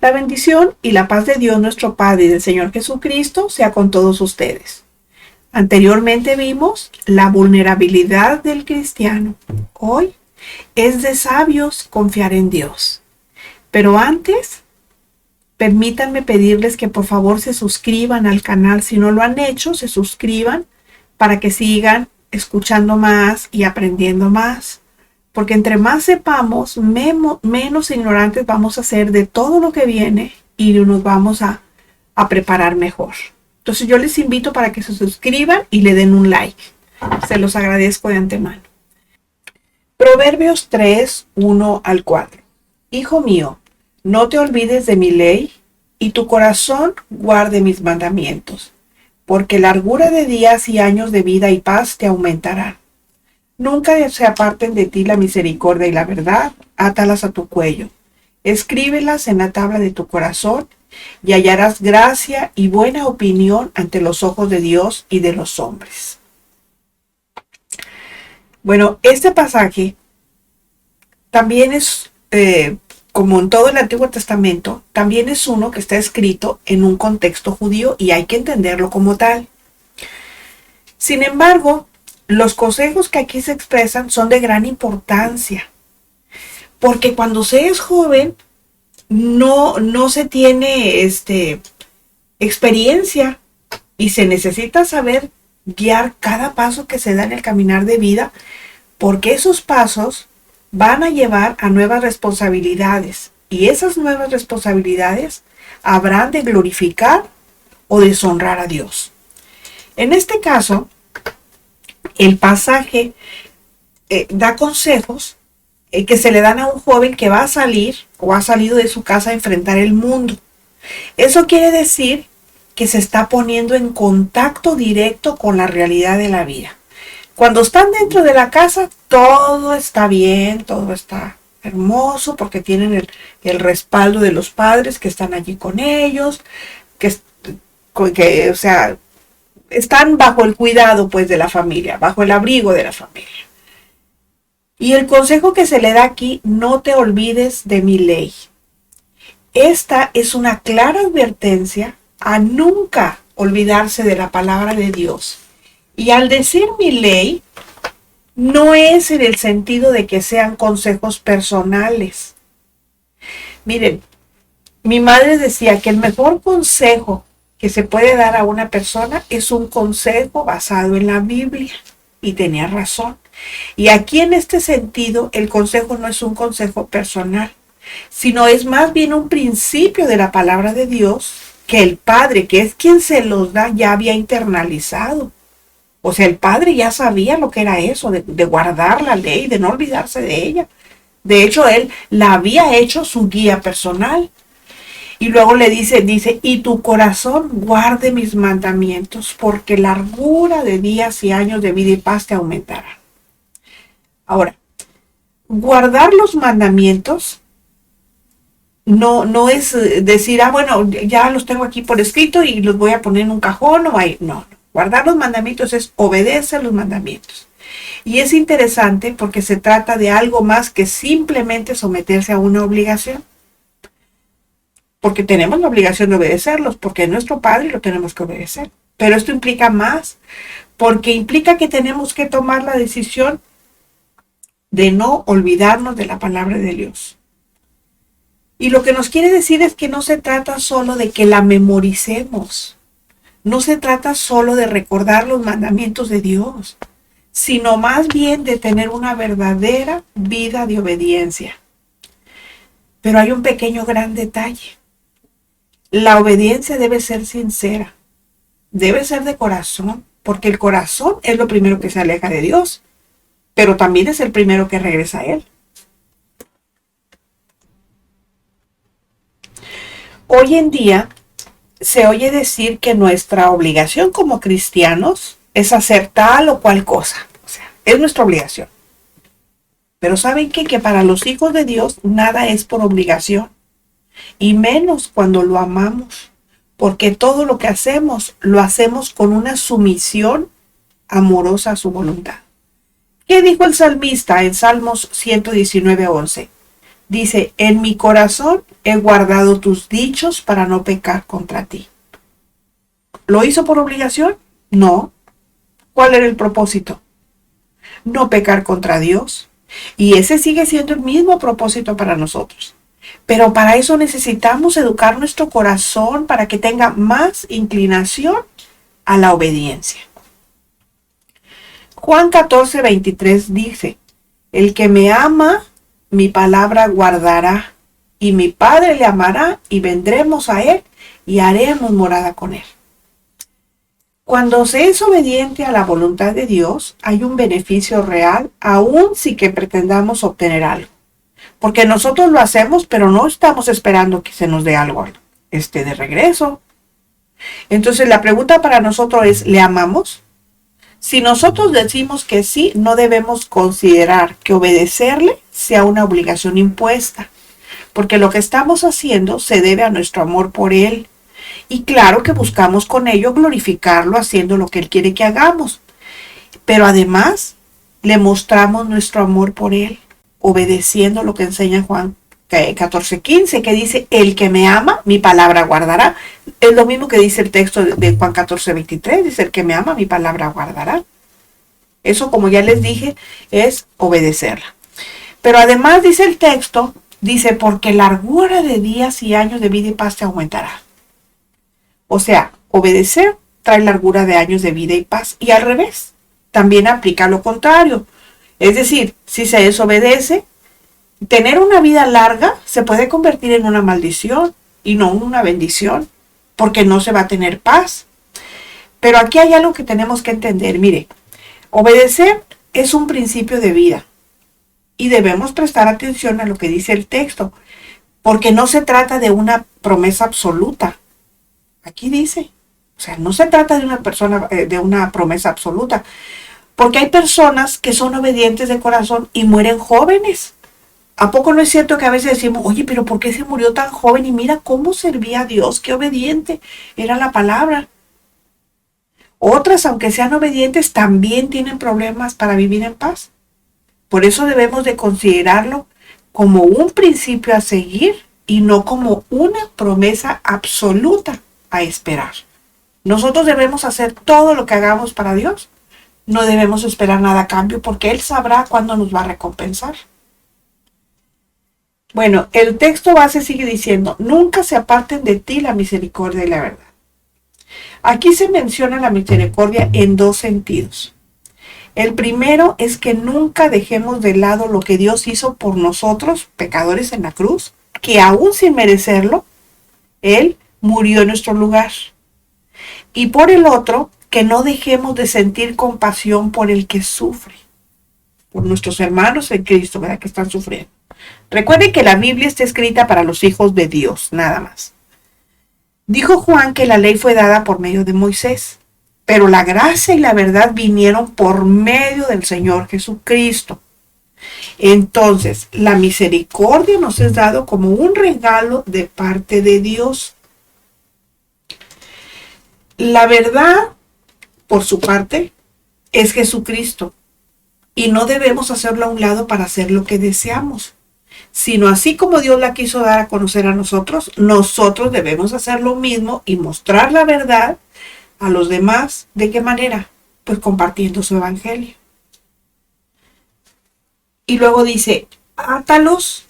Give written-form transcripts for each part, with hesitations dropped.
La bendición y la paz de Dios nuestro Padre y del Señor Jesucristo sea con todos ustedes. Anteriormente vimos la vulnerabilidad del cristiano. Hoy es de sabios confiar en Dios. Pero antes, permítanme pedirles que por favor se suscriban al canal. Si no lo han hecho, se suscriban para que sigan escuchando más y aprendiendo más. Porque entre más sepamos, menos ignorantes vamos a ser de todo lo que viene y nos vamos a preparar mejor. Entonces yo les invito para que se suscriban y le den un like. Se los agradezco de antemano. Proverbios 3, 1 al 4. Hijo mío, no te olvides de mi ley y tu corazón guarde mis mandamientos, porque largura de días y años de vida y paz te aumentarán. Nunca se aparten de ti la misericordia y la verdad, átalas a tu cuello. Escríbelas en la tabla de tu corazón y hallarás gracia y buena opinión ante los ojos de Dios y de los hombres. Bueno, este pasaje también es, como en todo el Antiguo Testamento, también es uno que está escrito en un contexto judío y hay que entenderlo como tal. Sin embargo, los consejos que aquí se expresan son de gran importancia, porque cuando se es joven no se tiene experiencia y se necesita saber guiar cada paso que se da en el caminar de vida, porque esos pasos van a llevar a nuevas responsabilidades y esas nuevas responsabilidades habrán de glorificar o deshonrar a Dios. En este caso, el pasaje da consejos que se le dan a un joven que va a salir o ha salido de su casa a enfrentar el mundo. Eso quiere decir que se está poniendo en contacto directo con la realidad de la vida. Cuando están dentro de la casa, todo está bien, todo está hermoso, porque tienen el respaldo de los padres que están allí con ellos, o sea, están bajo el cuidado pues de la familia, bajo el abrigo de la familia. Y el consejo que se le da aquí, no te olvides de mi ley. Esta es una clara advertencia a nunca olvidarse de la palabra de Dios. Y al decir mi ley, no es en el sentido de que sean consejos personales. Miren, mi madre decía que el mejor consejo que se puede dar a una persona es un consejo basado en la Biblia. Y tenía razón. Y aquí en este sentido, el consejo no es un consejo personal, sino es más bien un principio de la palabra de Dios que el Padre, que es quien se los da, ya había internalizado. O sea, el Padre ya sabía lo que era eso, de guardar la ley, de no olvidarse de ella. De hecho, Él la había hecho su guía personal. Y luego le dice, y tu corazón guarde mis mandamientos, porque largura de días y años de vida y paz te aumentará. Ahora, guardar los mandamientos no es decir, bueno, ya los tengo aquí por escrito y los voy a poner en un cajón o ahí. No. Guardar los mandamientos es obedecer los mandamientos. Y es interesante porque se trata de algo más que simplemente someterse a una obligación. Porque tenemos la obligación de obedecerlos, porque es nuestro Padre y lo tenemos que obedecer. Pero esto implica más, porque implica que tenemos que tomar la decisión de no olvidarnos de la palabra de Dios. Y lo que nos quiere decir es que no se trata solo de que la memoricemos. No se trata solo de recordar los mandamientos de Dios, sino más bien de tener una verdadera vida de obediencia. Pero hay un pequeño gran detalle. La obediencia debe ser sincera, debe ser de corazón, porque el corazón es lo primero que se aleja de Dios, pero también es el primero que regresa a Él. Hoy en día se oye decir que nuestra obligación como cristianos es hacer tal o cual cosa, o sea, es nuestra obligación. Pero ¿saben qué? Que para los hijos de Dios nada es por obligación. Y menos cuando lo amamos, porque todo lo que hacemos, lo hacemos con una sumisión amorosa a su voluntad. ¿Qué dijo el salmista en Salmos 119:11? Dice, en mi corazón he guardado tus dichos para no pecar contra ti. ¿Lo hizo por obligación? No. ¿Cuál era el propósito? No pecar contra Dios. Y ese sigue siendo el mismo propósito para nosotros. Pero para eso necesitamos educar nuestro corazón para que tenga más inclinación a la obediencia. Juan 14:23 dice, el que me ama, mi palabra guardará, y mi Padre le amará, y vendremos a él, y haremos morada con él. Cuando se es obediente a la voluntad de Dios, hay un beneficio real, aun si que pretendamos obtener algo. Porque nosotros lo hacemos, pero no estamos esperando que se nos dé algo de regreso. Entonces la pregunta para nosotros es, ¿le amamos? Si nosotros decimos que sí, no debemos considerar que obedecerle sea una obligación impuesta, porque lo que estamos haciendo se debe a nuestro amor por él. Y claro que buscamos con ello glorificarlo haciendo lo que él quiere que hagamos. Pero además le mostramos nuestro amor por él, obedeciendo lo que enseña Juan 14:15, que dice, el que me ama, mi palabra guardará. Es lo mismo que dice el texto de Juan 14:23, dice, el que me ama, mi palabra guardará. Eso, como ya les dije, es obedecerla. Pero además dice el texto, dice, porque largura de días y años de vida y paz te aumentará. O sea, obedecer trae largura de años de vida y paz. Y al revés, también aplica lo contrario. Es decir, si se desobedece, tener una vida larga se puede convertir en una maldición y no en una bendición, porque no se va a tener paz. Pero aquí hay algo que tenemos que entender. Mire, obedecer es un principio de vida y debemos prestar atención a lo que dice el texto, porque no se trata de una promesa absoluta. Aquí dice, o sea, no se trata de una promesa absoluta, porque hay personas que son obedientes de corazón y mueren jóvenes. ¿A poco no es cierto que a veces decimos, oye, pero ¿por qué se murió tan joven? Y mira cómo servía a Dios, qué obediente era la palabra. Otras, aunque sean obedientes, también tienen problemas para vivir en paz. Por eso debemos de considerarlo como un principio a seguir y no como una promesa absoluta a esperar. Nosotros debemos hacer todo lo que hagamos para Dios. No debemos esperar nada a cambio porque Él sabrá cuándo nos va a recompensar. Bueno, el texto base sigue diciendo, nunca se aparten de ti la misericordia y la verdad. Aquí se menciona la misericordia en dos sentidos. El primero es que nunca dejemos de lado lo que Dios hizo por nosotros, pecadores en la cruz, que aún sin merecerlo, Él murió en nuestro lugar. Y por el otro, que no dejemos de sentir compasión por el que sufre, por nuestros hermanos en Cristo, ¿verdad? Que están sufriendo. Recuerden que la Biblia está escrita para los hijos de Dios, nada más. Dijo Juan que la ley fue dada por medio de Moisés, pero la gracia y la verdad vinieron por medio del Señor Jesucristo. Entonces, la misericordia nos es dado como un regalo de parte de Dios. La verdad, por su parte, es Jesucristo, y no debemos hacerlo a un lado para hacer lo que deseamos, sino así como Dios la quiso dar a conocer a nosotros, nosotros debemos hacer lo mismo y mostrar la verdad a los demás. ¿De qué manera? Pues compartiendo su evangelio. Y luego dice, átalos,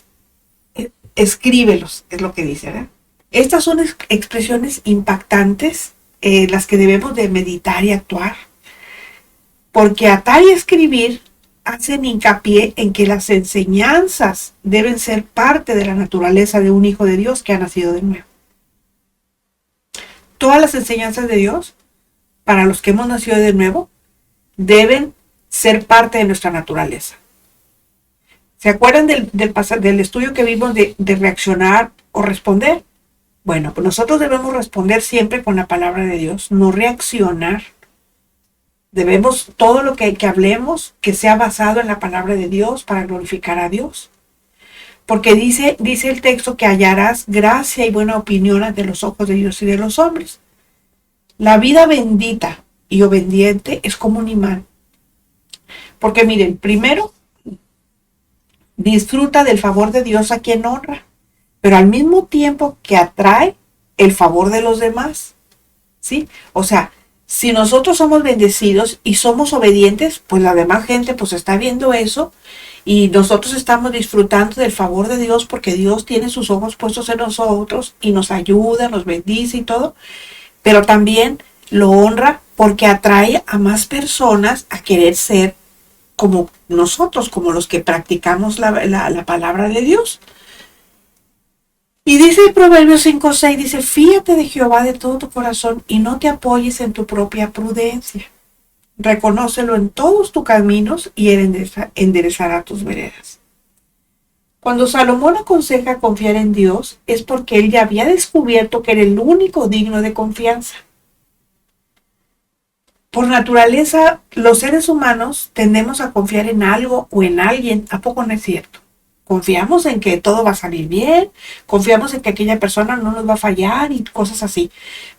escríbelos, es lo que dice, ¿verdad? Estas son expresiones impactantes, las que debemos de meditar y actuar, porque atar y escribir hacen hincapié en que las enseñanzas deben ser parte de la naturaleza de un hijo de Dios que ha nacido de nuevo. Todas las enseñanzas de Dios, para los que hemos nacido de nuevo, deben ser parte de nuestra naturaleza. ¿Se acuerdan del estudio que vimos de reaccionar o responder? Bueno, pues nosotros debemos responder siempre con la palabra de Dios, no reaccionar. Debemos, todo lo que hablemos, que sea basado en la palabra de Dios para glorificar a Dios. Porque dice el texto que hallarás gracia y buena opinión ante los ojos de Dios y de los hombres. La vida bendita y obediente es como un imán. Porque miren, primero, disfruta del favor de Dios a quien honra, pero al mismo tiempo que atrae el favor de los demás, ¿sí? O sea, si nosotros somos bendecidos y somos obedientes, pues la demás gente pues está viendo eso y nosotros estamos disfrutando del favor de Dios porque Dios tiene sus ojos puestos en nosotros y nos ayuda, nos bendice y todo, pero también lo honra porque atrae a más personas a querer ser como nosotros, como los que practicamos la palabra de Dios. Y dice Proverbios 5:6, dice, fíate de Jehová de todo tu corazón y no te apoyes en tu propia prudencia. Reconócelo en todos tus caminos y él enderezará tus veredas. Cuando Salomón aconseja confiar en Dios es porque él ya había descubierto que era el único digno de confianza. Por naturaleza, los seres humanos tendemos a confiar en algo o en alguien. ¿A poco no es cierto? Confiamos en que todo va a salir bien, confiamos en que aquella persona no nos va a fallar y cosas así.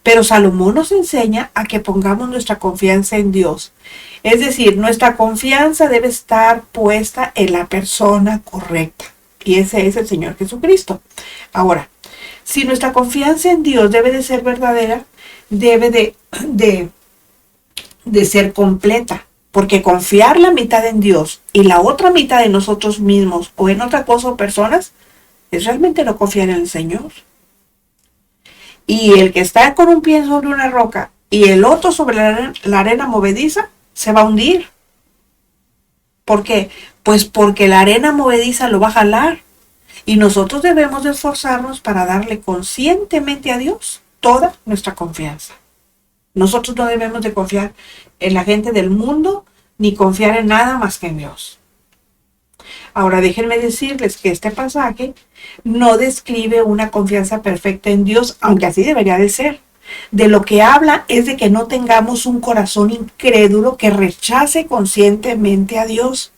Pero Salomón nos enseña a que pongamos nuestra confianza en Dios. Es decir, nuestra confianza debe estar puesta en la persona correcta. Y ese es el Señor Jesucristo. Ahora, si nuestra confianza en Dios debe de ser verdadera, debe de ser completa. Porque confiar la mitad en Dios y la otra mitad en nosotros mismos o en otra cosa o personas es realmente no confiar en el Señor. Y el que está con un pie sobre una roca y el otro sobre la arena movediza se va a hundir. ¿Por qué? Pues porque la arena movediza lo va a jalar. Y nosotros debemos de esforzarnos para darle conscientemente a Dios toda nuestra confianza. Nosotros no debemos de confiar en la gente del mundo ni confiar en nada más que en Dios. Ahora déjenme decirles que este pasaje no describe una confianza perfecta en Dios, aunque así debería de ser. De lo que habla es de que no tengamos un corazón incrédulo que rechace conscientemente a Dios.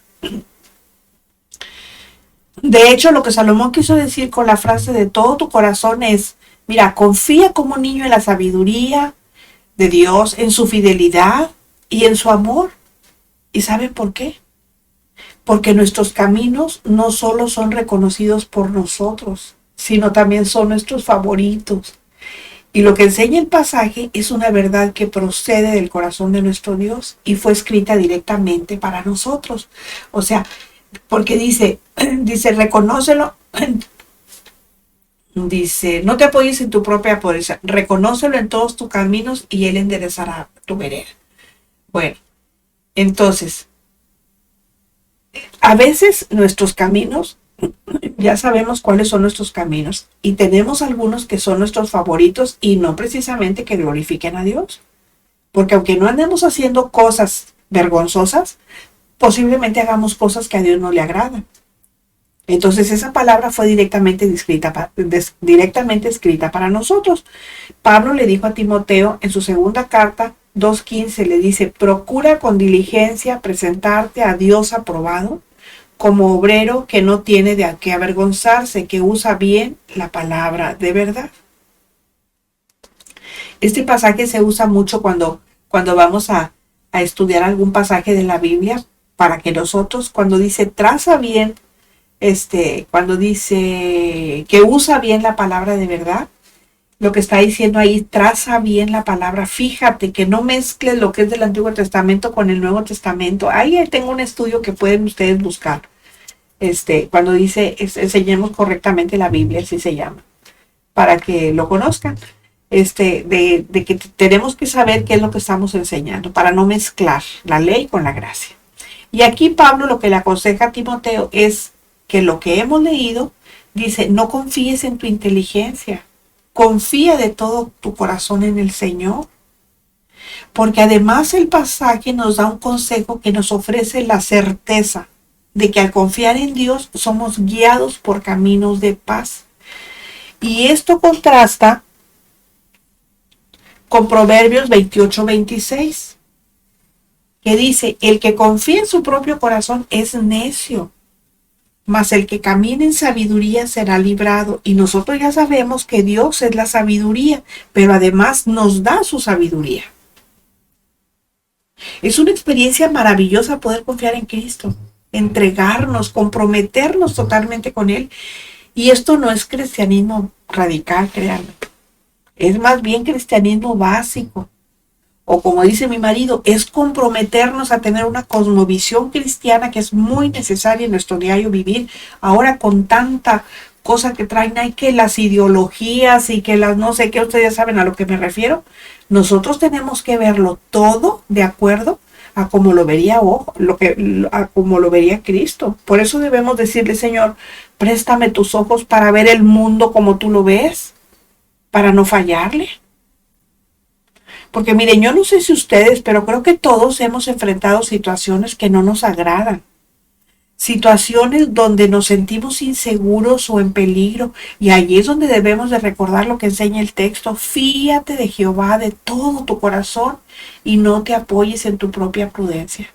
De hecho, lo que Salomón quiso decir con la frase de todo tu corazón es, mira, confía como niño en la sabiduría de Dios, en su fidelidad y en su amor. ¿Y saben por qué? Porque nuestros caminos no solo son reconocidos por nosotros, sino también son nuestros favoritos. Y lo que enseña el pasaje es una verdad que procede del corazón de nuestro Dios y fue escrita directamente para nosotros. O sea, porque dice, reconócelo. Dice, no te apoyes en tu propia pobreza, reconócelo en todos tus caminos y él enderezará tu vereda. Bueno, entonces, a veces nuestros caminos, ya sabemos cuáles son nuestros caminos y tenemos algunos que son nuestros favoritos y no precisamente que glorifiquen a Dios. Porque aunque no andemos haciendo cosas vergonzosas, posiblemente hagamos cosas que a Dios no le agradan. Entonces esa palabra fue directamente escrita para nosotros. Pablo le dijo a Timoteo en su segunda carta 2:15, le dice, procura con diligencia presentarte a Dios aprobado, como obrero que no tiene de qué avergonzarse, que usa bien la palabra de verdad. Este pasaje se usa mucho cuando vamos a estudiar algún pasaje de la Biblia, para que nosotros, cuando dice traza bien, cuando dice que usa bien la palabra de verdad, lo que está diciendo ahí, traza bien la palabra, fíjate que no mezcles lo que es del Antiguo Testamento con el Nuevo Testamento. Ahí tengo un estudio que pueden ustedes buscar, cuando dice enseñemos correctamente la Biblia, así se llama, para que lo conozcan, de que tenemos que saber qué es lo que estamos enseñando, para no mezclar la ley con la gracia. Y aquí Pablo lo que le aconseja a Timoteo es que lo que hemos leído, dice, no confíes en tu inteligencia, confía de todo tu corazón en el Señor. Porque además el pasaje nos da un consejo que nos ofrece la certeza de que al confiar en Dios somos guiados por caminos de paz. Y esto contrasta con Proverbios 28:26, que dice, el que confía en su propio corazón es necio, mas el que camina en sabiduría será librado. Y nosotros ya sabemos que Dios es la sabiduría, pero además nos da su sabiduría. Es una experiencia maravillosa poder confiar en Cristo. entregarnos, comprometernos totalmente con Él. Y esto no es cristianismo radical, créanme. Es más bien cristianismo básico. O como dice mi marido, es comprometernos a tener una cosmovisión cristiana que es muy necesaria en nuestro diario vivir. Ahora con tanta cosa que traen, hay que las ideologías y que las no sé qué, ustedes ya saben a lo que me refiero. Nosotros tenemos que verlo todo de acuerdo a como lo vería a como lo vería Cristo. Por eso debemos decirle, Señor, préstame tus ojos para ver el mundo como tú lo ves, para no fallarle. Porque miren, yo no sé si ustedes, pero creo que todos hemos enfrentado situaciones que no nos agradan. Situaciones donde nos sentimos inseguros o en peligro. Y allí es donde debemos de recordar lo que enseña el texto. Fíate de Jehová de todo tu corazón y no te apoyes en tu propia prudencia.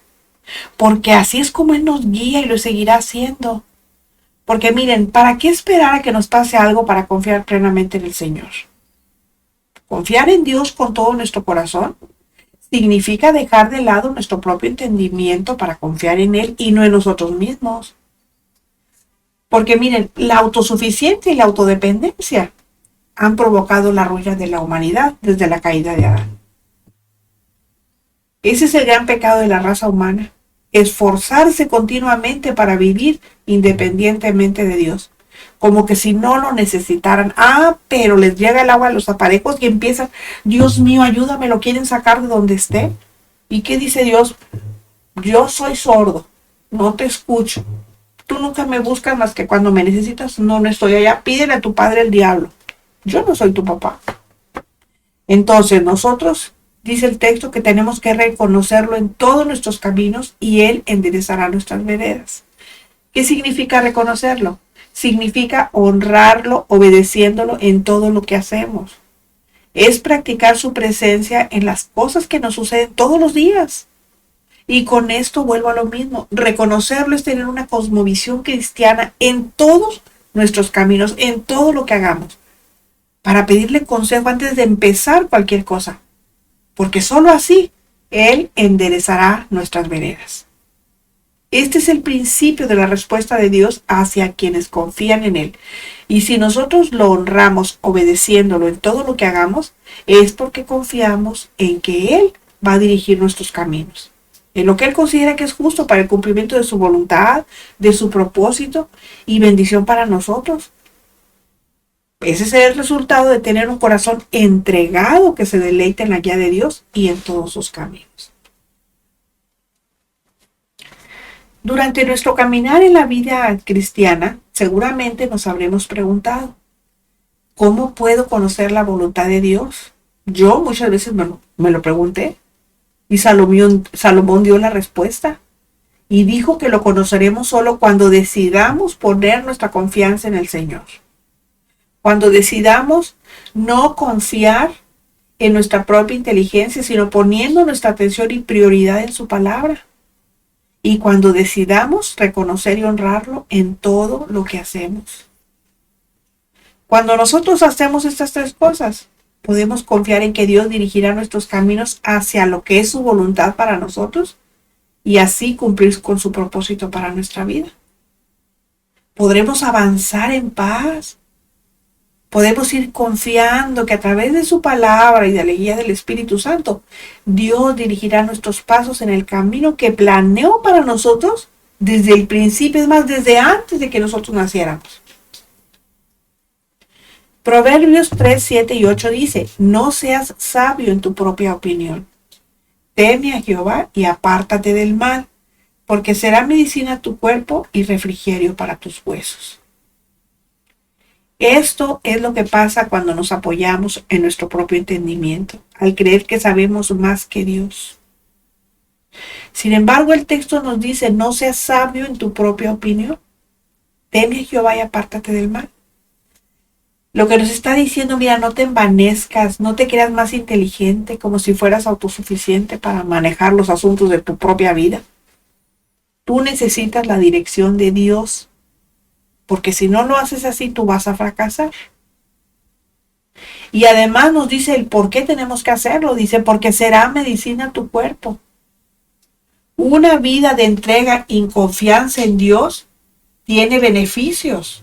Porque así es como Él nos guía y lo seguirá haciendo. Porque miren, ¿para qué esperar a que nos pase algo para confiar plenamente en el Señor? Confiar en Dios con todo nuestro corazón significa dejar de lado nuestro propio entendimiento para confiar en Él y no en nosotros mismos. Porque miren, la autosuficiencia y la autodependencia han provocado la ruina de la humanidad desde la caída de Adán. Ese es el gran pecado de la raza humana, esforzarse continuamente para vivir independientemente de Dios. Como que si no lo necesitaran. Pero les llega el agua a los aparejos y empiezan, Dios mío, ayúdame, lo quieren sacar de donde esté. ¿Y qué dice Dios? Yo soy sordo, no te escucho. Tú nunca me buscas más que cuando me necesitas. No estoy allá. Pídele a tu padre el diablo. Yo no soy tu papá. Entonces nosotros, dice el texto, que tenemos que reconocerlo en todos nuestros caminos y Él enderezará nuestras veredas. ¿Qué significa reconocerlo? Significa honrarlo, obedeciéndolo en todo lo que hacemos. Es practicar su presencia en las cosas que nos suceden todos los días. Y con esto vuelvo a lo mismo. Reconocerlo es tener una cosmovisión cristiana en todos nuestros caminos, en todo lo que hagamos, para pedirle consejo antes de empezar cualquier cosa. Porque solo así Él enderezará nuestras veredas. Este es el principio de la respuesta de Dios hacia quienes confían en Él. Y si nosotros lo honramos obedeciéndolo en todo lo que hagamos, es porque confiamos en que Él va a dirigir nuestros caminos, en lo que Él considera que es justo para el cumplimiento de su voluntad, de su propósito y bendición para nosotros. Ese es el resultado de tener un corazón entregado que se deleita en la guía de Dios y en todos sus caminos. Durante nuestro caminar en la vida cristiana, seguramente nos habremos preguntado, ¿cómo puedo conocer la voluntad de Dios? Yo muchas veces me lo pregunté y Salomón dio la respuesta y dijo que lo conoceremos solo cuando decidamos poner nuestra confianza en el Señor. Cuando decidamos no confiar en nuestra propia inteligencia, sino poniendo nuestra atención y prioridad en su palabra. Y cuando decidamos reconocer y honrarlo en todo lo que hacemos. Cuando nosotros hacemos estas tres cosas, podemos confiar en que Dios dirigirá nuestros caminos hacia lo que es su voluntad para nosotros y así cumplir con su propósito para nuestra vida. Podremos avanzar en paz. Podemos ir confiando que a través de su palabra y de la guía del Espíritu Santo, Dios dirigirá nuestros pasos en el camino que planeó para nosotros desde el principio, es más, desde antes de que nosotros naciéramos. Proverbios 3, 7 y 8 dice, no seas sabio en tu propia opinión. Teme a Jehová y apártate del mal, porque será medicina a tu cuerpo y refrigerio para tus huesos. Esto es lo que pasa cuando nos apoyamos en nuestro propio entendimiento, al creer que sabemos más que Dios. Sin embargo, el texto nos dice, no seas sabio en tu propia opinión. Teme a Jehová y apártate del mal. Lo que nos está diciendo, mira, no te envanezcas, no te creas más inteligente como si fueras autosuficiente para manejar los asuntos de tu propia vida. Tú necesitas la dirección de Dios. Porque si no lo haces así, tú vas a fracasar. Y además nos dice el por qué tenemos que hacerlo. Dice, porque será medicina a tu cuerpo. Una vida de entrega y confianza en Dios tiene beneficios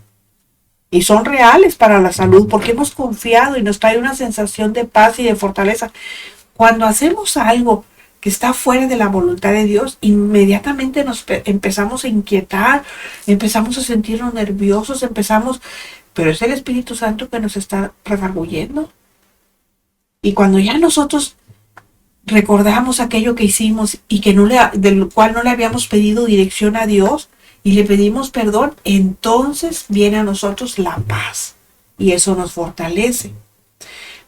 y son reales para la salud porque hemos confiado y nos trae una sensación de paz y de fortaleza. Cuando hacemos algo que está fuera de la voluntad de Dios, inmediatamente nos empezamos a inquietar, empezamos a sentirnos nerviosos, pero es el Espíritu Santo que nos está redarguyendo. Y cuando ya nosotros recordamos aquello que hicimos y del cual no le habíamos pedido dirección a Dios y le pedimos perdón, entonces viene a nosotros la paz y eso nos fortalece.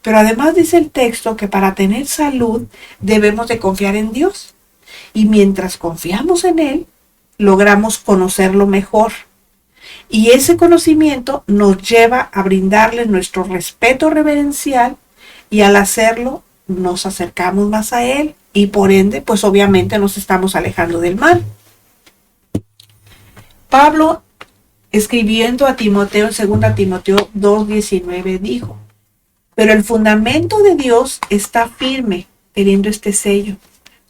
Pero además dice el texto que para tener salud debemos de confiar en Dios y mientras confiamos en Él logramos conocerlo mejor y ese conocimiento nos lleva a brindarle nuestro respeto reverencial y al hacerlo nos acercamos más a Él y por ende, pues obviamente nos estamos alejando del mal. Pablo, escribiendo a Timoteo en 2 Timoteo 2:19, dijo: pero el fundamento de Dios está firme, teniendo este sello.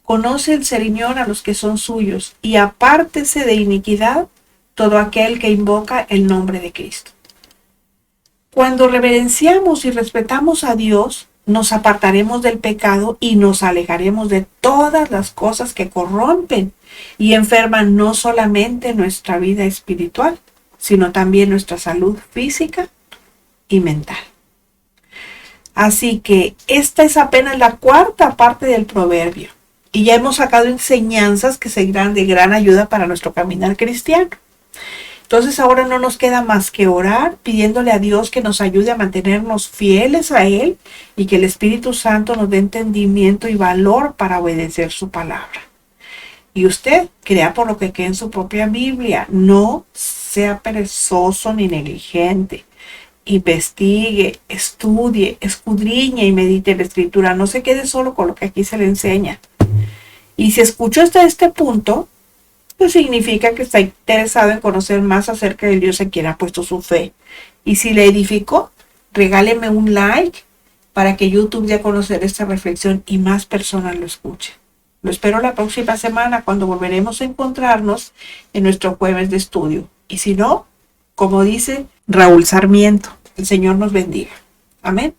Conoce el Señor a los que son suyos y apártese de iniquidad todo aquel que invoca el nombre de Cristo. Cuando reverenciamos y respetamos a Dios, nos apartaremos del pecado y nos alejaremos de todas las cosas que corrompen y enferman no solamente nuestra vida espiritual, sino también nuestra salud física y mental. Así que esta es apenas la cuarta parte del proverbio y ya hemos sacado enseñanzas que serán de gran ayuda para nuestro caminar cristiano. Entonces ahora no nos queda más que orar pidiéndole a Dios que nos ayude a mantenernos fieles a Él y que el Espíritu Santo nos dé entendimiento y valor para obedecer su palabra. Y usted crea por lo que quede en su propia Biblia, no sea perezoso ni negligente. Investigue, estudie, escudriñe y medite en la Escritura. No se quede solo con lo que aquí se le enseña. Y si escuchó hasta este punto, pues significa que está interesado en conocer más acerca del Dios en quien ha puesto su fe. Y si le edificó, regáleme un like para que YouTube dé a conocer esta reflexión y más personas lo escuchen. Lo espero la próxima semana cuando volveremos a encontrarnos en nuestro jueves de estudio. Y si no, como dice Raúl Sarmiento, el Señor nos bendiga. Amén.